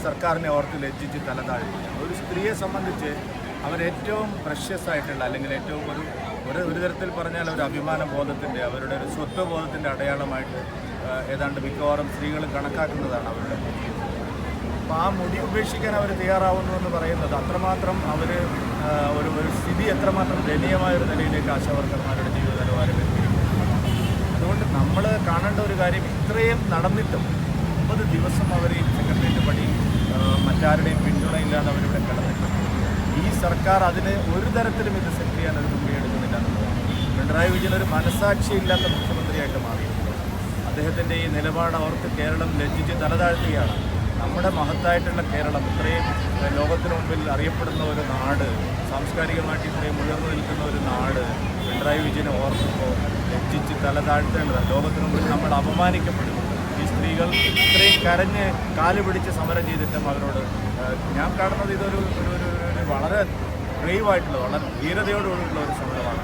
സർക്കാരിനെ ഓർത്ത് ലജ്ജിച്ച് തലതാഴ്ത്തുകയാണ്. ഒരു സ്ത്രീയെ സംബന്ധിച്ച് അവരേറ്റവും പ്രഷ്യസ് ആയിട്ടുള്ള, അല്ലെങ്കിൽ ഏറ്റവും ഒരു തരത്തിൽ പറഞ്ഞാൽ ഒരു അഭിമാന ബോധത്തിൻ്റെ, അവരുടെ ഒരു സ്വത്വബോധത്തിൻ്റെ അടയാളമായിട്ട് ഏതാണ്ട് മിക്കവാറും സ്ത്രീകൾ കണക്കാക്കുന്നതാണ് അവരുടെ മുടി. അപ്പോൾ ആ മുടി ഉപേക്ഷിക്കാൻ അവർ തയ്യാറാവുന്നു എന്ന് പറയുന്നത് അത്രമാത്രം അവർ ഒരു സ്ഥിതി എത്രമാത്രം ദയനീയമായൊരു നിലയിലേക്ക് ആശാവർക്കർമാരുടെ ജീവിത നിലവാരം എത്തിയിരിക്കുന്നു. അതുകൊണ്ട് നമ്മൾ കാണേണ്ട ഒരു കാര്യം, ഇത്രയും നടന്നിട്ടും 30 ദിവസം അവർ ഈ സെക്രട്ടേറിയറ്റ് പണി മറ്റാരുടെയും പിന്തുണയില്ലാതെ അവരിവിടെ കിടന്നിട്ടുണ്ട്. ഈ സർക്കാർ അതിന് ഒരു തരത്തിലും ഇത് സെറ്റ് ചെയ്യാൻ ഒരു മുൻകൈ എടുക്കുന്നില്ല എന്നുള്ളതാണ്. പിണറായി വിജയൻ ഒരു മനസാക്ഷിയില്ലാത്ത മുഖ്യമന്ത്രിയായിട്ട് മാറിയിട്ടുണ്ട്. അദ്ദേഹത്തിൻ്റെ ഈ നിലപാട് ഓർത്ത് കേരളം ലജ്ജിച്ച് തലതാഴ്ത്തുകയാണ്. നമ്മുടെ മഹത്തായിട്ടുള്ള കേരളം, ഇത്രയും ലോകത്തിന് മുമ്പിൽ അറിയപ്പെടുന്ന ഒരു നാട്, സാംസ്കാരികമായിട്ട് ഇത്രയും ഉയർന്നു നിൽക്കുന്ന ഒരു നാട്, പിണറായി വിജയനെ ഓർക്കുമ്പോൾ ലജ്ജിച്ച് തലതാഴ്ത്തേണ്ടതാണ്. ലോകത്തിന് മുമ്പിൽ നമ്മൾ അപമാനിക്കപ്പെടും. ഈ സ്ത്രീകൾ ഇത്രയും കരഞ്ഞ് കാല് പിടിച്ച് സമരം ചെയ്തിട്ടും അവരോട് ഞാൻ കാണുന്നത് ഇതൊരു വളരെ ബ്രേവായിട്ടുള്ള, വളരെ ധീരതയോടുകൂടിയുള്ള ഒരു സമരമാണ്.